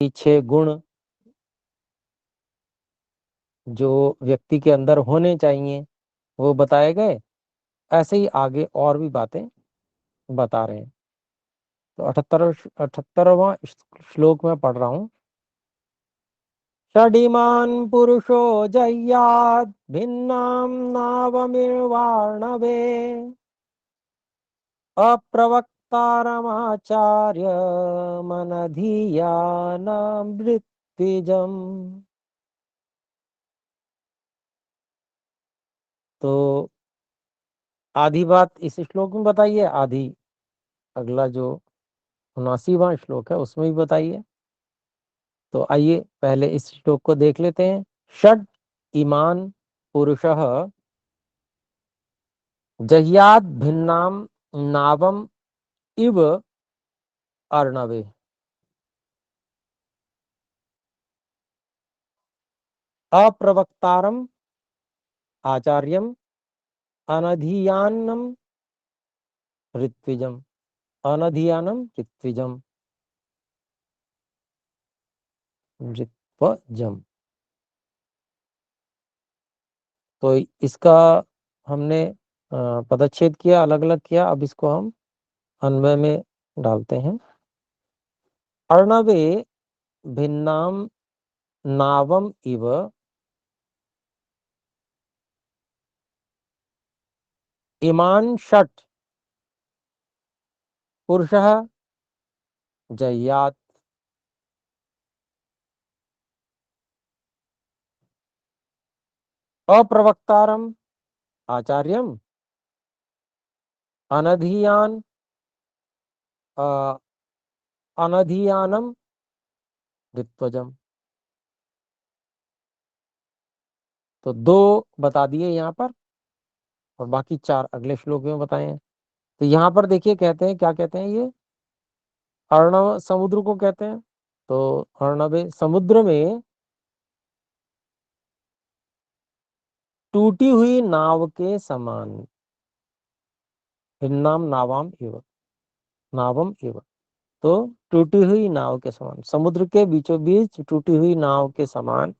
6 गुण जो व्यक्ति के अंदर होने चाहिए वो बताए गए। ऐसे ही आगे और भी बातें बता रहे हैं। तो 78वां श्लोक में पढ़ रहा हूं। षडिमान् पुरुषो जह्यात् भिन्नां नावमिर्वाणवे अप्रवक्तारमाचार्य मनधीयानामृत्विजम्। तो आधी बात इस श्लोक में बताइए, आधी अगला जो 79वां श्लोक है उसमें भी बताइए। तो आइए पहले इस श्लोक को देख लेते हैं। षड इमान पुरुषः जह्यात् भिन्नाम नावम इव अर्णवे। अप्रवक्तारम आचार्यम अनधीयानम ऋत्विजम। अनधीयानम ऋत्विजम ऋत्वजम। तो इसका हमने पदच्छेद किया, अलग अलग किया। अब इसको हम अन्वय में डालते हैं। अर्णवे भिन्नाम नावम इव इमान षट पुरुषः जह्यात् अप्रवक्तारम आचार्यम अनधीयान अनधीयानम ऋत्वजम। तो 2 बता दिए यहाँ पर और बाकी 4 अगले श्लोक में बताए हैं। तो यहाँ पर देखिए कहते हैं, क्या कहते हैं ये? अर्णव समुद्र को कहते हैं। तो अर्णवे समुद्र में टूटी हुई नाव के समान। भिन्नाम नावाम एव नावम एव। तो टूटी हुई नाव के समान, समुद्र के बीचों बीच टूटी हुई नाव के समान।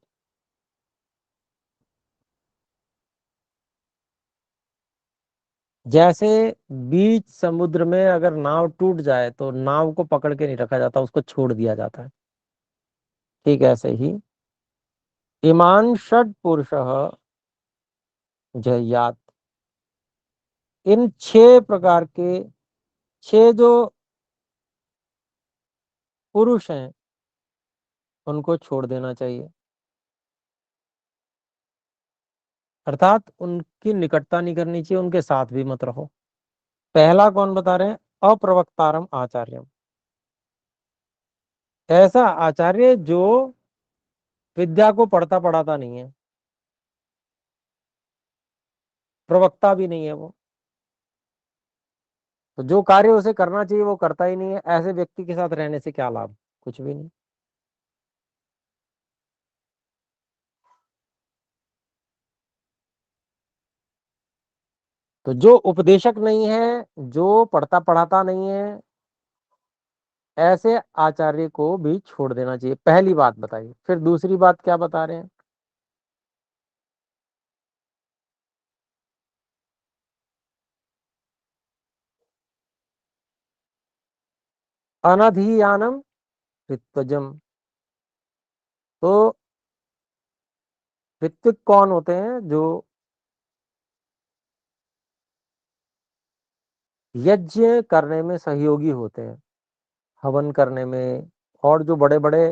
जैसे बीच समुद्र में अगर नाव टूट जाए तो नाव को पकड़ के नहीं रखा जाता, उसको छोड़ दिया जाता है। ठीक ऐसे ही इमान षड पुरुषः जह्यात्। इन 6 प्रकार के 6 जो पुरुष हैं उनको छोड़ देना चाहिए, अर्थात उनकी निकटता नहीं करनी चाहिए, उनके साथ भी मत रहो। पहला कौन बता रहे हैं? अप्रवक्तारम आचार्यम। ऐसा आचार्य जो विद्या को पढ़ता पढ़ाता नहीं है, प्रवक्ता भी नहीं है वो। तो जो कार्य उसे करना चाहिए वो करता ही नहीं है, ऐसे व्यक्ति के साथ रहने से क्या लाभ? कुछ भी नहीं। तो जो उपदेशक नहीं है, जो पढ़ता पढ़ाता नहीं है, ऐसे आचार्य को भी छोड़ देना चाहिए। पहली बात बताइए, फिर दूसरी बात क्या बता रहे हैं? अनधियानम ऋत्वजम। तो ऋत्विक कौन होते हैं? जो यज्ञ करने में सहयोगी होते हैं, हवन करने में, और जो बड़े बड़े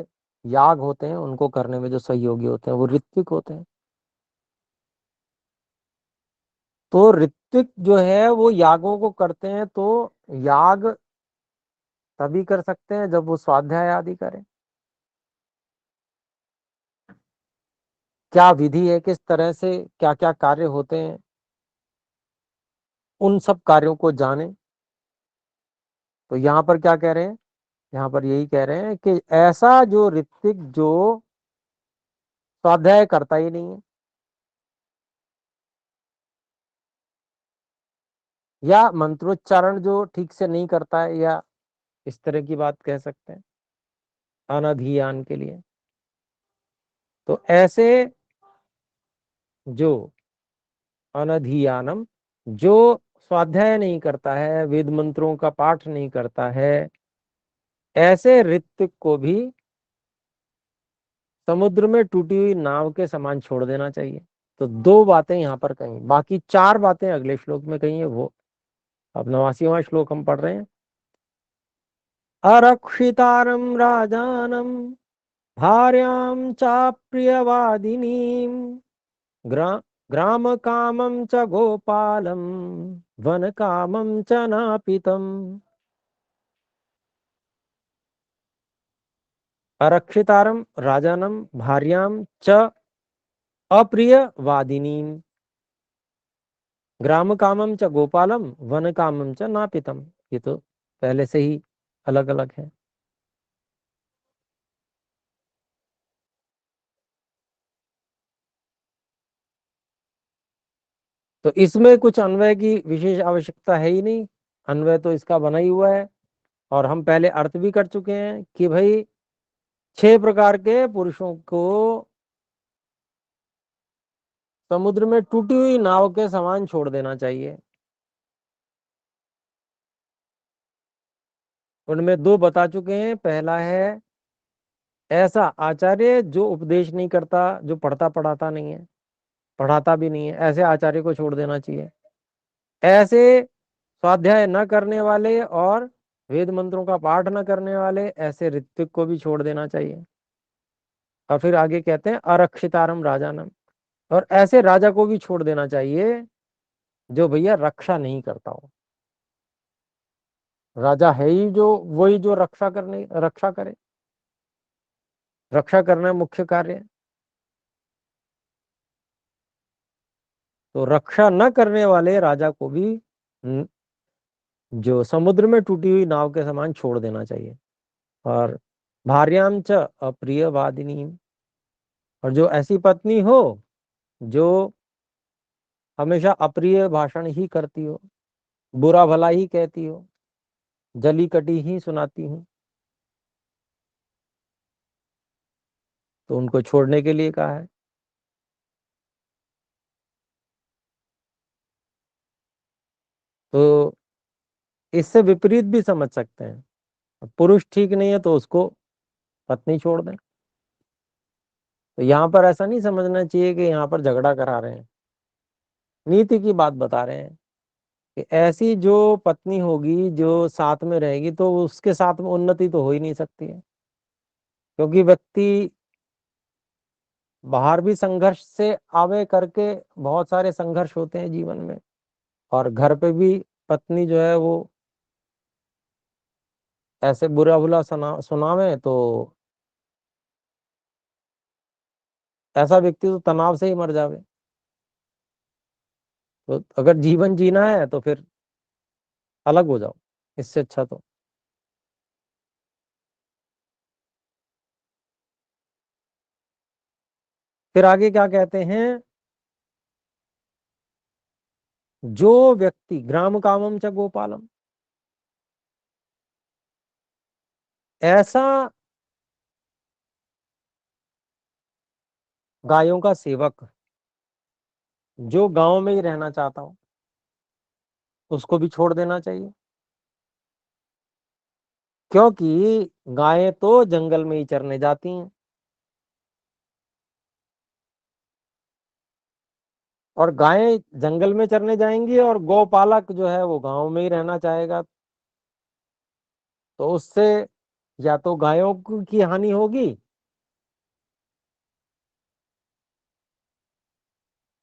याग होते हैं उनको करने में जो सहयोगी होते हैं वो ऋत्विक होते हैं। तो ऋत्विक जो है वो यागों को करते हैं। तो याग तभी कर सकते हैं जब वो स्वाध्याय आदि करें। क्या विधि है, किस तरह से क्या क्या कार्य होते हैं, उन सब कार्यों को जाने। तो यहाँ पर क्या कह रहे हैं? यहाँ पर यही कह रहे हैं कि ऐसा जो ऋत्विक जो स्वाध्याय करता ही नहीं है, या मंत्रोच्चारण जो ठीक से नहीं करता है, या इस तरह की बात कह सकते हैं। अनधियान के लिए। तो ऐसे जो अनधियानम, जो स्वाध्याय नहीं करता है, वेद मंत्रों का पाठ नहीं करता है, ऐसे ऋत्विक को भी समुद्र में टूटी हुई नाव के समान छोड़ देना चाहिए। तो दो बातें यहाँ पर कही, बाकी चार बातें अगले श्लोक में कही है। वो अब 89वां श्लोक हम पढ़ रहे हैं। अरक्षितारं राजानं भार्यां चाप्रियवादिनीं ग्रा ग्राम कामं च गोपालं वन कामं च नापितम्। अरक्षितारं राजानं भार्यां च अप्रियवादिनीं ग्राम कामम च गोपालम वन कामम च नापितम। ये तो पहले से ही अलग अलग है। तो इसमें कुछ अन्वय की विशेष आवश्यकता है ही नहीं, अन्वय तो इसका बना ही हुआ है। और हम पहले अर्थ भी कर चुके हैं कि भाई 6 प्रकार के पुरुषों को समुद्र में टूटी हुई नाव के समान छोड़ देना चाहिए। उनमें दो बता चुके हैं। पहला है ऐसा आचार्य जो उपदेश नहीं करता, जो पढ़ता पढ़ाता नहीं है, पढ़ाता भी नहीं है, ऐसे आचार्य को छोड़ देना चाहिए। ऐसे स्वाध्याय न करने वाले और वेद मंत्रों का पाठ न करने वाले ऐसे ऋत्विक को भी छोड़ देना चाहिए। और फिर आगे कहते हैं अरक्षितारम राजानम, और ऐसे राजा को भी छोड़ देना चाहिए जो भैया रक्षा नहीं करता हो। राजा है ही जो, वही जो रक्षा करे, रक्षा करना मुख्य कार्य है। तो रक्षा न करने वाले राजा को भी जो समुद्र में टूटी हुई नाव के समान छोड़ देना चाहिए। और भार्याम च अप्रियवादिनी, और जो ऐसी पत्नी हो जो हमेशा अप्रिय भाषण ही करती हो, बुरा भला ही कहती हो, जली कटी ही सुनाती हूँ, तो उनको छोड़ने के लिए कहा है। तो इससे विपरीत भी समझ सकते हैं, पुरुष ठीक नहीं है तो उसको पत्नी छोड़ दें। तो यहाँ पर ऐसा नहीं समझना चाहिए कि यहाँ पर झगड़ा करा रहे हैं, नीति की बात बता रहे हैं कि ऐसी जो पत्नी होगी जो साथ में रहेगी तो उसके साथ में उन्नति तो हो ही नहीं सकती है। क्योंकि व्यक्ति बाहर भी संघर्ष से आवे करके, बहुत सारे संघर्ष होते हैं जीवन में, और घर पे भी पत्नी जो है वो ऐसे बुरा भला सुनावे तो ऐसा व्यक्ति तो तनाव से ही मर जावे। तो अगर जीवन जीना है तो फिर अलग हो जाओ, इससे अच्छा। तो फिर आगे क्या कहते हैं, जो व्यक्ति ग्राम कामम च गोपालम, ऐसा गायों का सेवक जो गांव में ही रहना चाहता हो, उसको भी छोड़ देना चाहिए। क्योंकि गायें तो जंगल में ही चरने जाती हैं, और गायें जंगल में चरने जाएंगी और गौपालक जो है वो गांव में ही रहना चाहेगा। तो उससे या तो गायों की हानि होगी,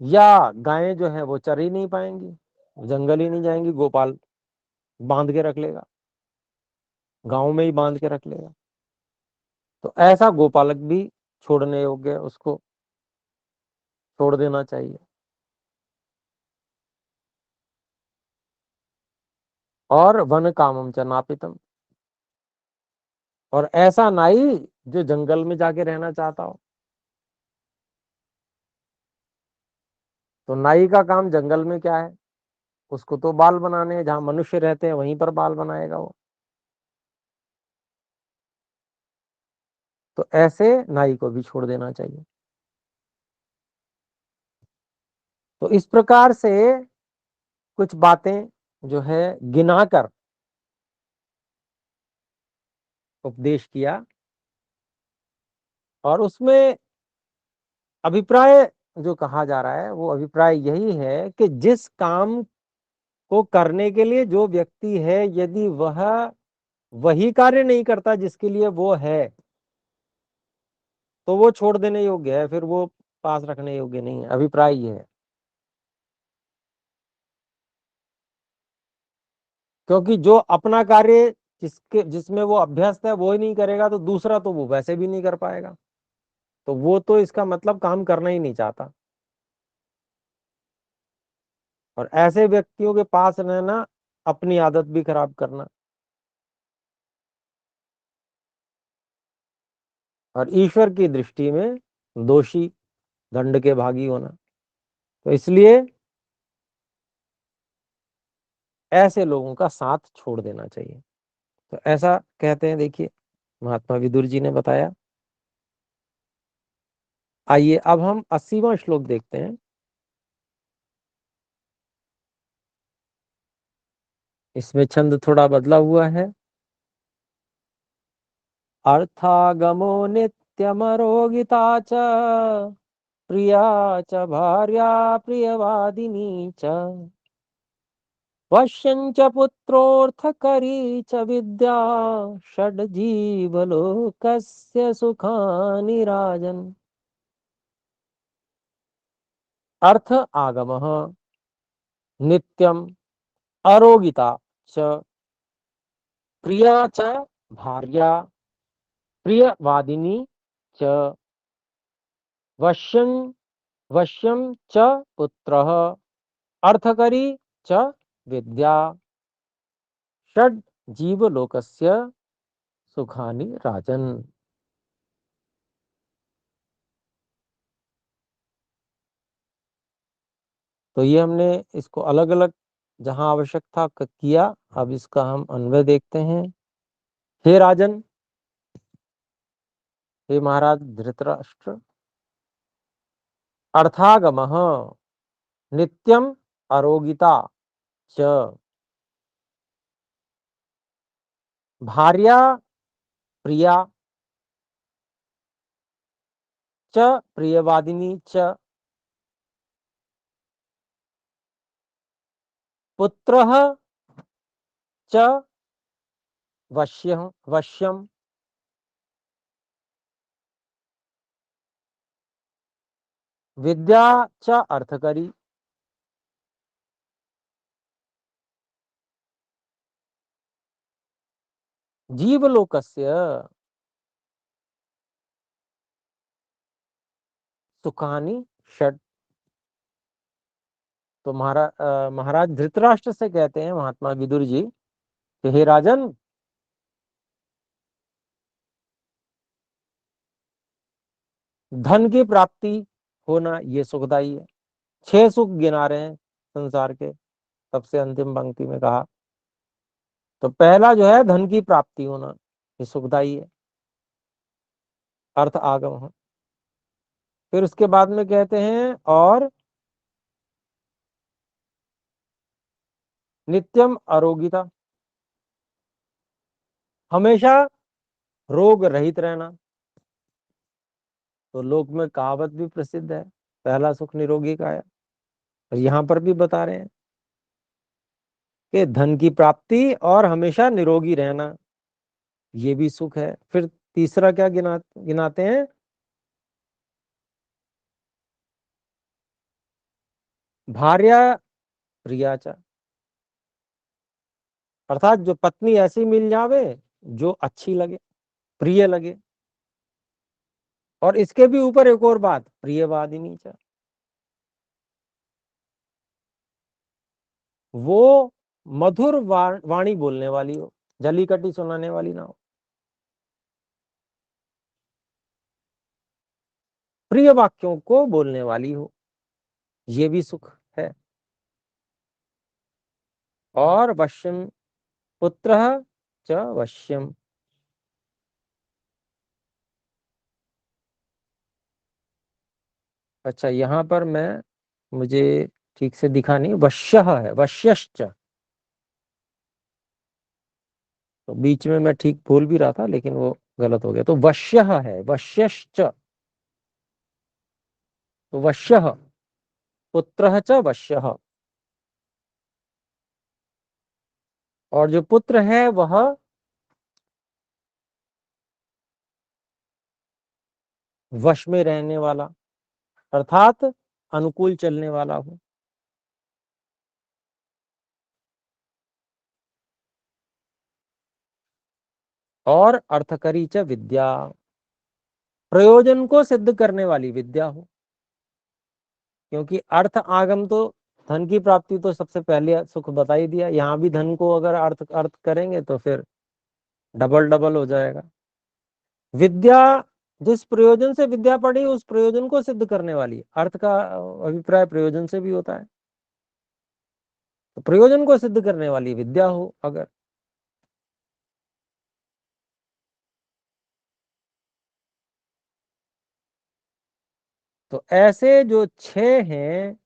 या गायें जो है वो चर ही नहीं पाएंगी, जंगल ही नहीं जाएंगी, गोपाल बांध के रख लेगा, गांव में ही बांध के रख लेगा। तो ऐसा गोपालक भी छोड़ने योग्य है, उसको छोड़ देना चाहिए। और वन कामम च नापितम, और ऐसा नाई जो जंगल में जाके रहना चाहता हो। तो नाई का काम जंगल में क्या है, उसको तो बाल बनाने हैं, जहां मनुष्य रहते हैं वहीं पर बाल बनाएगा वो। तो ऐसे नाई को भी छोड़ देना चाहिए। तो इस प्रकार से कुछ बातें जो है गिनाकर उपदेश किया, और उसमें अभिप्राय जो कहा जा रहा है वो अभिप्राय यही है कि जिस काम को करने के लिए जो व्यक्ति है, यदि वह वही कार्य नहीं करता जिसके लिए वो है, तो वो छोड़ देने योग्य है, फिर वो पास रखने योग्य नहीं है। अभिप्राय ये है, क्योंकि जो अपना कार्य जिसमें वो अभ्यस्त है वो ही नहीं करेगा, तो दूसरा तो वो वैसे भी नहीं कर पाएगा, तो वो तो इसका मतलब काम करना ही नहीं चाहता। और ऐसे व्यक्तियों के पास रहना अपनी आदत भी खराब करना, और ईश्वर की दृष्टि में दोषी, दंड के भागी होना। तो इसलिए ऐसे लोगों का साथ छोड़ देना चाहिए। तो ऐसा कहते हैं, देखिए महात्मा विदुर जी ने बताया। आइए अब हम 80वां श्लोक देखते हैं। इसमें छंद थोड़ा बदला हुआ है। अर्थागमो नित्यमरोगिता च प्रिया च भार्या प्रियवादिनी च वश्यं च पुत्रोऽर्थकरी च विद्या षड्जीवलोकस्य सुखानि राजन्। अर्थ आगमः नित्यम् अरोगिता च प्रिया च भार्या प्रियवादिनी च वश्यं वश्यं च पुत्रः अर्थकरी च विद्या षड जीवलोकस्य सुखानि राजन। तो ये हमने इसको अलग अलग जहां आवश्यक था किया। अब इसका हम अन्वय देखते हैं। हे राजन, हे महाराज धृतराष्ट्र, अर्थागमः नित्यम अरोगिता च भार्या प्रिया च प्रियवादिनी च पुत्रः च वश्यम विद्या च अर्थकरी। जीवलोकस्य सुखानि षड। तो महाराज धृतराष्ट्र से कहते हैं महात्मा विदुर जी कि हे राजन, धन की प्राप्ति होना ये सुखदाई है। 6 सुख गिना रहे हैं संसार के, सबसे अंतिम पंक्ति में कहा। तो पहला जो है धन की प्राप्ति होना, ये सुखदाई है, अर्थ आगम है। फिर उसके बाद में कहते हैं और नित्यम आरोगिता, हमेशा रोग रहित रहना। तो लोक में कहावत भी प्रसिद्ध है, पहला सुख निरोगी का है। और यहां पर भी बता रहे हैं कि धन की प्राप्ति और हमेशा निरोगी रहना, ये भी सुख है। फिर तीसरा क्या गिनाते हैं? भार्या प्रियाचा, अर्थात जो पत्नी ऐसी मिल जावे जो अच्छी लगे, प्रिय लगे। और इसके भी ऊपर एक और बात, प्रियवादिनी चा, वो मधुर वाणी बोलने वाली हो, जली कटी सुनाने वाली ना हो, प्रिय वाक्यों को बोलने वाली हो, ये भी सुख है। और वश्यम पुत्र च वश्यम, अच्छा, यहाँ पर मुझे ठीक से दिखा नहीं, वश्यः है, वश्यश्च। तो बीच में मैं ठीक बोल भी रहा था लेकिन वो गलत हो गया, तो वश्यः है, वश्यश्च। तो वश्यः, पुत्रः च वश्यः। और जो पुत्र है वह वश में रहने वाला, अर्थात अनुकूल चलने वाला हो। और अर्थकरी च विद्या, प्रयोजन को सिद्ध करने वाली विद्या हो। क्योंकि अर्थ आगम तो धन की प्राप्ति तो सबसे पहले सुख बता ही दिया, यहाँ भी धन को अगर अर्थ अर्थ करेंगे तो फिर डबल डबल हो जाएगा। विद्या, जिस प्रयोजन से विद्या पढ़ी उस प्रयोजन को सिद्ध करने वाली, अर्थ का अभिप्राय प्रयोजन से भी होता है, तो प्रयोजन को सिद्ध करने वाली विद्या हो अगर। तो ऐसे जो छह हैं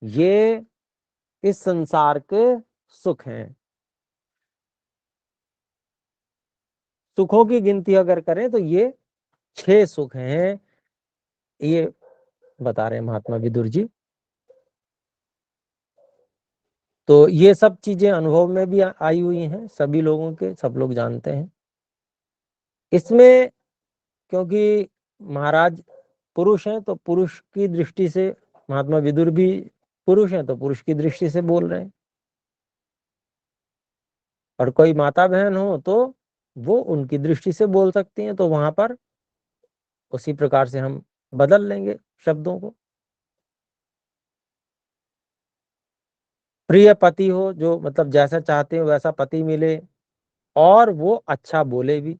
ये इस संसार के सुख हैं। सुखों की गिनती अगर करें तो ये छह सुख हैं, ये बता रहे हैं महात्मा विदुर जी। तो ये सब चीजें अनुभव में भी आई हुई हैं सभी लोगों के, सब लोग जानते हैं। इसमें क्योंकि महाराज पुरुष हैं तो पुरुष की दृष्टि से, महात्मा विदुर भी पुरुष हैं तो पुरुष की दृष्टि से बोल रहे हैं। और कोई माता बहन हो तो वो उनकी दृष्टि से बोल सकती हैं, तो वहां पर उसी प्रकार से हम बदल लेंगे शब्दों को। प्रिय पति हो, जो मतलब जैसा चाहते हो वैसा पति मिले, और वो अच्छा बोले भी,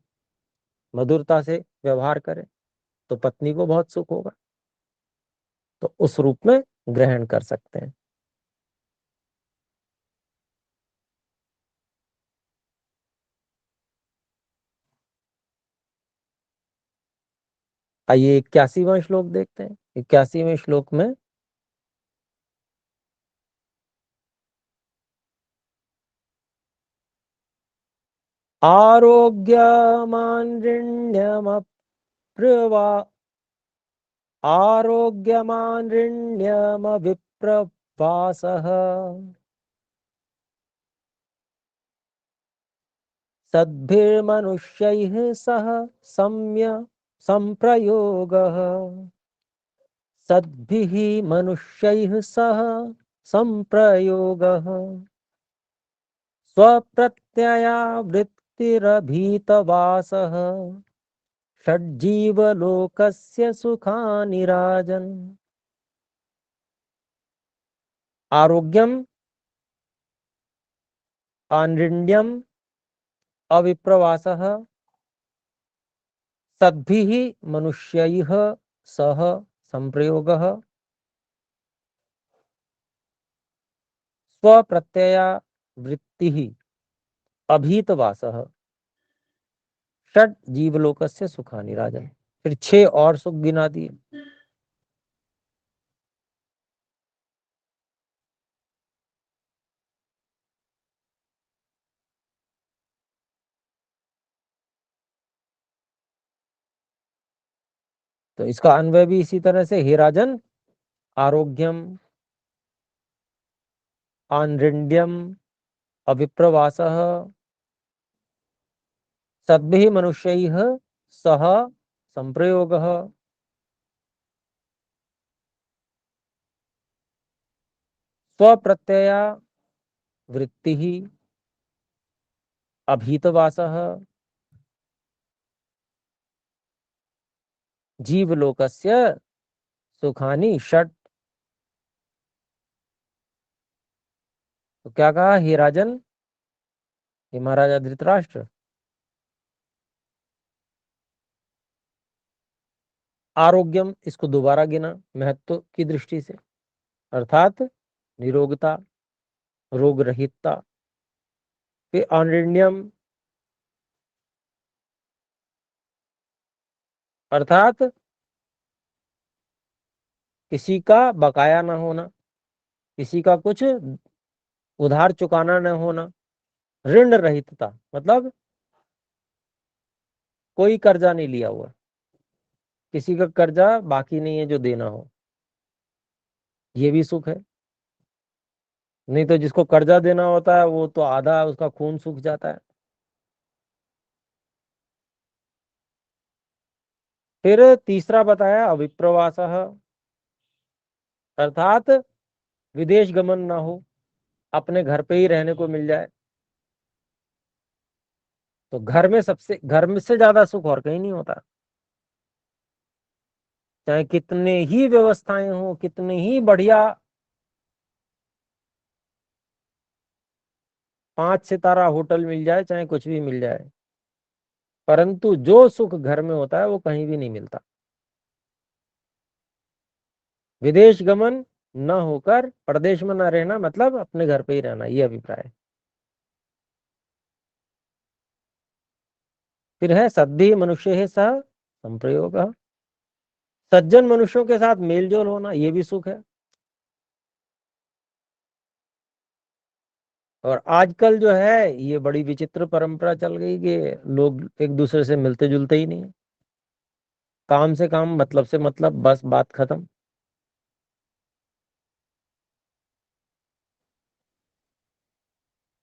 मधुरता से व्यवहार करे, तो पत्नी को बहुत सुख होगा। तो उस रूप में ग्रहण कर सकते हैं। आइए 81वां श्लोक देखते हैं। 81वें श्लोक में आरोग्यमान्रिण्यमप्रुवा, आरोग्यमान्रिण्यमविप्रवासः, सद्भिर्मनुष्यैः सह सम्य संप्रयोगः, सद्भिः मनुष्यैः सह संप्रयोगः, स्वप्रत्यया वृत्तिरभीतवासः, षड्जीवलोकस्य सुखानि राजन्। आरोग्यम, आनृण्यम, अविप्रवासः, सद्भिः मनुष्यैः सह संप्रयोगः, स्वप्रत्यया वृत्तिः अभीतवासः, षड जीवलोकस्य सुखानि राजन्। फिर छह और सुख गिना दिए। तो इसका अन्वय भी इसी तरह से, हे राजन, आरोग्यम, आनृण्यम, अविप्रवासः, सद्भिः मनुष्यैः सह संप्रयोगः, स्वप्रत्यया वृत्तिः अभीतवासः, जीवलोकस्य सुखानि षट। तो क्या कहा, हे राजन, हे महाराजा धृतराष्ट्र, आरोग्यम, इसको दोबारा गिना महत्व की दृष्टि से, अर्थात निरोगता, रोग रहितता। फिर अनृण्यम, अर्थात किसी का बकाया ना होना, किसी का कुछ उधार चुकाना न होना, ऋण रहितता मतलब कोई कर्जा नहीं लिया हुआ, किसी का कर्जा बाकी नहीं है जो देना हो, ये भी सुख है। नहीं तो जिसको कर्जा देना होता है वो तो आधा उसका खून सूख जाता है। फिर तीसरा बताया अविप्रवास, अर्थात विदेश गमन ना हो, अपने घर पे ही रहने को मिल जाए। तो घर में से ज्यादा सुख और कहीं नहीं होता। चाहे कितने ही व्यवस्थाएं हो, कितने ही बढ़िया 5 सितारा होटल मिल जाए, चाहे कुछ भी मिल जाए, परंतु जो सुख घर में होता है वो कहीं भी नहीं मिलता। विदेश गमन न होकर प्रदेश में न रहना मतलब अपने घर पे ही रहना, ये अभिप्राय है। फिर है सद्धि मनुष्य है सह संप्रयोग, सज्जन मनुष्यों के साथ मेल जोल होना, ये भी सुख है। और आजकल जो है ये बड़ी विचित्र परंपरा चल गई कि लोग एक दूसरे से मिलते जुलते ही नहीं है। काम से काम, मतलब से मतलब, बस बात खत्म।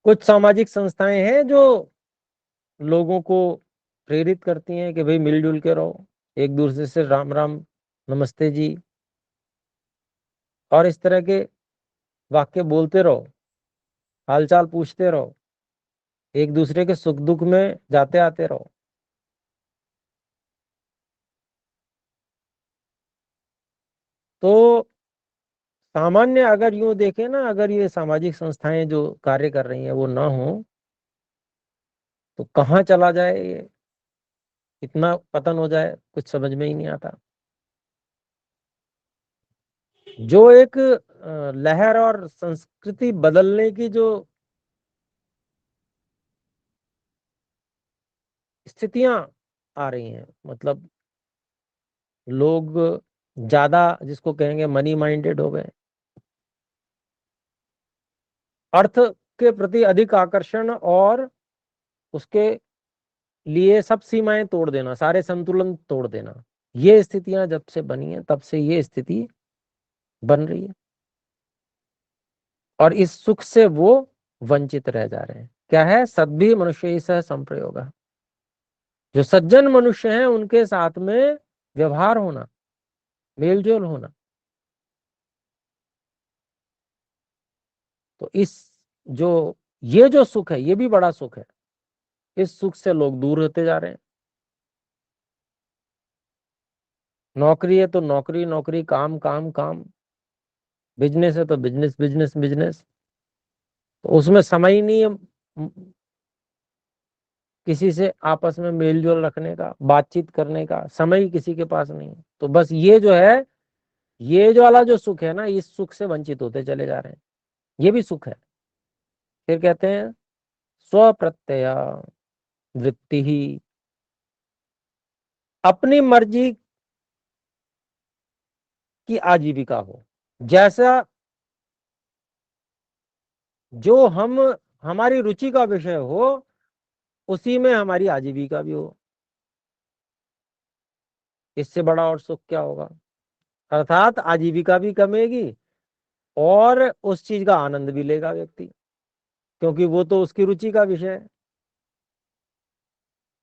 कुछ सामाजिक संस्थाएं हैं जो लोगों को प्रेरित करती हैं कि भाई मिलजुल के रहो, एक दूसरे से राम राम नमस्ते जी और इस तरह के वाक्य बोलते रहो, हालचाल पूछते रहो, एक दूसरे के सुख दुख में जाते आते रहो। तो सामान्य अगर यूं देखें ना, अगर ये सामाजिक संस्थाएं जो कार्य कर रही हैं वो ना हो तो कहाँ चला जाए ये, इतना पतन हो जाए, कुछ समझ में ही नहीं आता। जो एक लहर और संस्कृति बदलने की जो स्थितियां आ रही हैं, मतलब लोग ज्यादा जिसको कहेंगे मनी माइंडेड हो गए, अर्थ के प्रति अधिक आकर्षण और उसके लिए सब सीमाएं तोड़ देना, सारे संतुलन तोड़ देना, ये स्थितियां जब से बनी है तब से ये स्थिति बन रही है और इस सुख से वो वंचित रह जा रहे हैं। क्या है? सद्भि मनुष्य ही सह संप्रयोग, जो सज्जन मनुष्य हैं उनके साथ में व्यवहार होना, मेलजोल होना। तो इस जो ये जो सुख है ये भी बड़ा सुख है, इस सुख से लोग दूर होते जा रहे हैं। नौकरी है तो नौकरी नौकरी, काम काम काम, बिजनेस है तो बिजनेस बिजनेस बिजनेस, तो उसमें समय ही नहीं है किसी से आपस में मेल जोल रखने का, बातचीत करने का समय ही किसी के पास नहीं है। तो बस ये जो है, ये जो वाला जो सुख है ना, इस सुख से वंचित होते चले जा रहे हैं, ये भी सुख है। फिर कहते हैं स्व प्रत्यय वृत्ति ही, अपनी मर्जी की आजीविका हो, जैसा जो हम हमारी रुचि का विषय हो उसी में हमारी आजीविका भी हो। इससे बड़ा और सुख क्या होगा? अर्थात आजीविका भी कमेगी और उस चीज का आनंद भी लेगा व्यक्ति, क्योंकि वो तो उसकी रुचि का विषय है।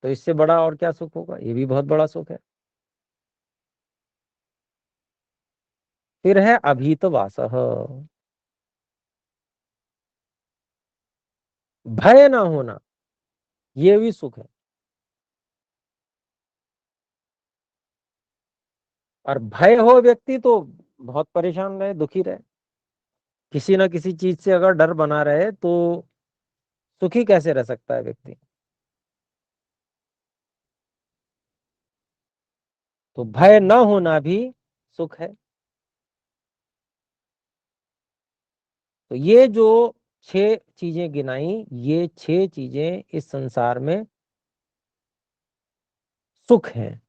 तो इससे बड़ा और क्या सुख होगा? ये भी बहुत बड़ा सुख है। फिर है अभीत वास, भय ना होना, ये भी सुख है। और भय हो व्यक्ति तो बहुत परेशान रहे, दुखी रहे, किसी ना किसी चीज से अगर डर बना रहे तो सुखी कैसे रह सकता है व्यक्ति? तो भय न होना भी सुख है। तो ये जो 6 चीजें गिनाई, ये 6 चीजें इस संसार में सुख है,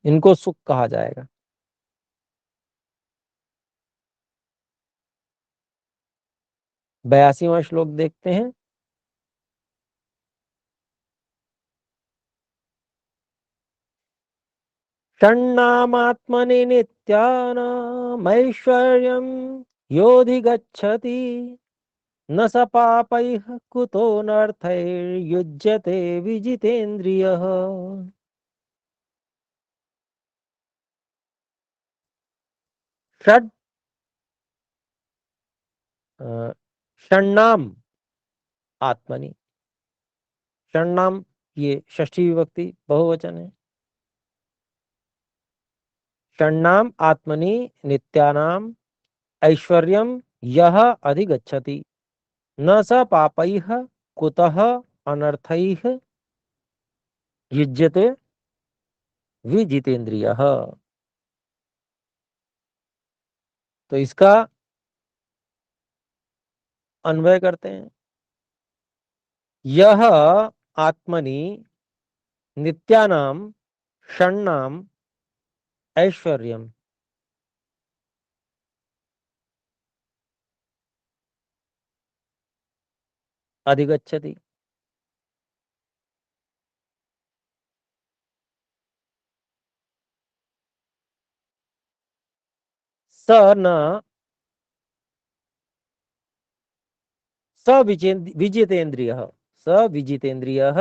इनको सुख कहा जाएगा। 82वां श्लोक देखते हैं। षण्णामात्मनि नित्यानामैश्वर्यं योऽधिगच्छति न स पापैः कुतो नर्थैर्युज्यते विजितेन्द्रियः। षड षण्णाम आत्मनि, षण्णाम ये षष्ठी विभक्ति बहुवचन है। षण्णाम आत्मनि नित्यानाम ऐश्वर्यम यह अधिगच्छति न स पापैः कुतः अनर्थैः युज्यते विजितेन्द्रियः। तो इसका अन्वय करते हैं। यह आत्मनि नित्यानाम षण्णाम ऐश्वर्यम अधिगच्छति। स न स विजितेन्द्रियः, स विजितेन्द्रियः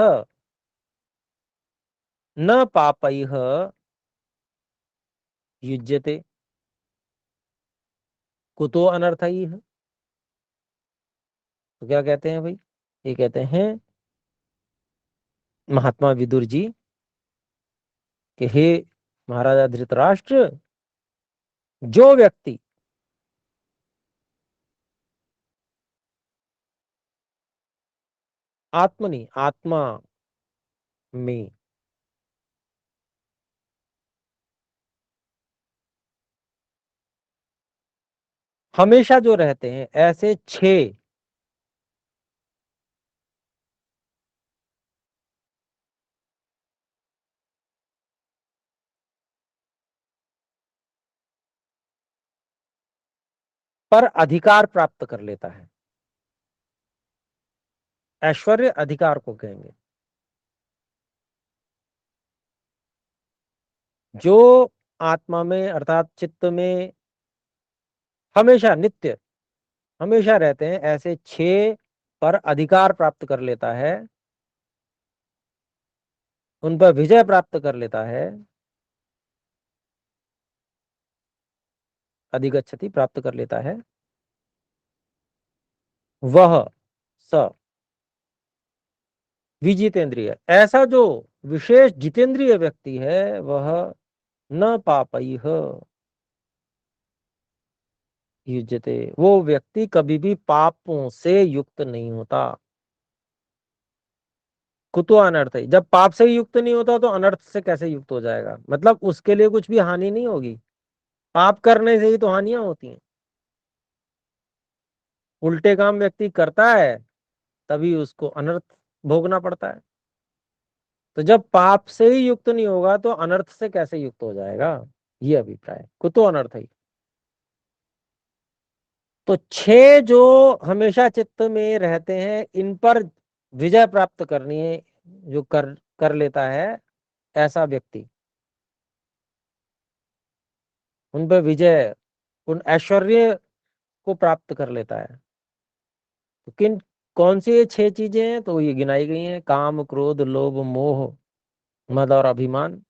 न पापैः युज्यते कुतो अनर्थैः। तो क्या कहते हैं भाई, ये कहते हैं महात्मा विदुर जी कि हे महाराजा धृतराष्ट्र, जो व्यक्ति आत्मनि आत्मा में हमेशा जो रहते हैं ऐसे 6 पर अधिकार प्राप्त कर लेता है। ऐश्वर्य अधिकार को कहेंगे। जो आत्मा में अर्थात चित्त में हमेशा नित्य हमेशा रहते हैं, ऐसे 6 पर अधिकार प्राप्त कर लेता है, उन पर विजय प्राप्त कर लेता है, अधिगच्छति प्राप्त कर लेता है, वह स विजितेंद्रिय, ऐसा जो विशेष जितेंद्रिय व्यक्ति है वह न पापैः युज्यते, वो व्यक्ति कभी भी पापों से युक्त नहीं होता। कुतो अनर्थ है, जब पाप से ही युक्त नहीं होता तो अनर्थ से कैसे युक्त हो जाएगा, मतलब उसके लिए कुछ भी हानि नहीं होगी। पाप करने से ही तो हानियां होती हैं। उल्टे काम व्यक्ति करता है तभी उसको अनर्थ भोगना पड़ता है। तो जब पाप से ही युक्त नहीं होगा तो अनर्थ से कैसे युक्त हो जाएगा, ये अभिप्राय कुतो अनर्थ है। तो 6 जो हमेशा चित्त में रहते हैं, इन पर विजय प्राप्त करनी है, जो कर कर लेता है ऐसा व्यक्ति, उन पर विजय, उन ऐश्वर्य को प्राप्त कर लेता है। तो किन कौन सी ये 6 चीजें हैं, तो ये गिनाई गई हैं, काम क्रोध लोभ मोह मद और अभिमान।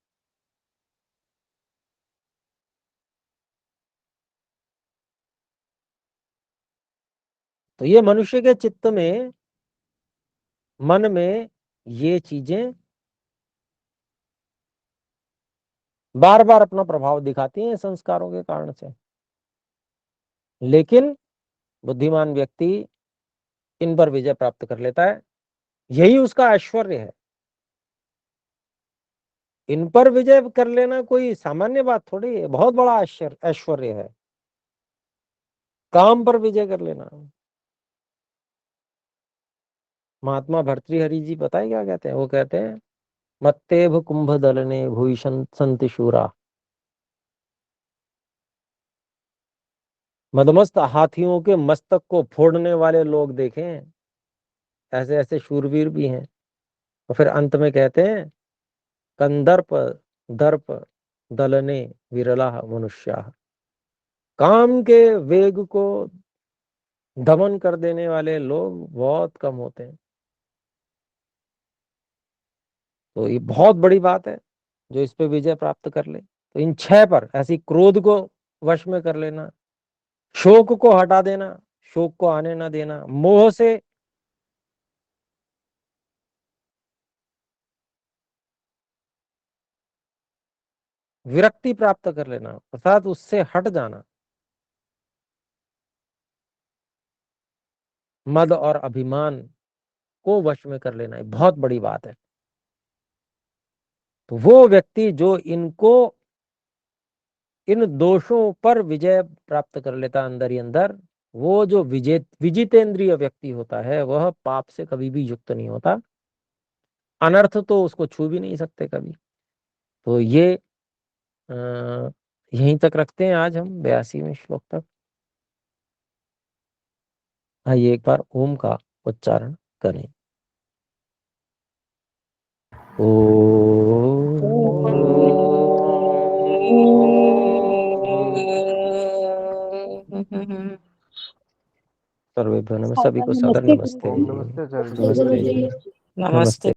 तो ये मनुष्य के चित्त में, मन में ये चीजें बार बार अपना प्रभाव दिखाती हैं संस्कारों के कारण से। लेकिन बुद्धिमान व्यक्ति इन पर विजय प्राप्त कर लेता है, यही उसका ऐश्वर्य है। इन पर विजय कर लेना कोई सामान्य बात थोड़ी है, बहुत बड़ा ऐश्वर्य है काम पर विजय कर लेना। महात्मा भर्तृहरि जी पता है क्या कहते हैं, वो कहते हैं मत्तेभ कुंभ दलने भूषण संति शूरा, मदमस्त हाथियों के मस्तक को फोड़ने वाले लोग देखे हैं, ऐसे ऐसे शूरवीर भी हैं। और फिर अंत में कहते हैं, कंदर्प दर्प दलने विरला मनुष्या, काम के वेग को दमन कर देने वाले लोग बहुत कम होते हैं। तो ये बहुत बड़ी बात है, जो इस पे विजय प्राप्त कर ले। तो इन 6 पर, ऐसी क्रोध को वश में कर लेना, शोक को हटा देना, शोक को आने ना देना, मोह से विरक्ति प्राप्त कर लेना, अर्थात उससे हट जाना, मद और अभिमान को वश में कर लेना, बहुत बड़ी बात है। तो वो व्यक्ति जो इन दोषों पर विजय प्राप्त कर लेता अंदर ही अंदर, वो जो विजितेंद्रिय व्यक्ति होता है, वह पाप से कभी भी युक्त नहीं होता, अनर्थ तो उसको छू भी नहीं सकते कभी। तो ये यहीं तक रखते हैं आज हम 82वें श्लोक तक। आइए एक बार ओम का उच्चारण करें। ओ सर्वेभ्यो नमः, सभी को सादर नमस्ते नमस्ते। ओम नमस्ते आचार्य जी। नमस्ते नमस्ते। नमस्ते।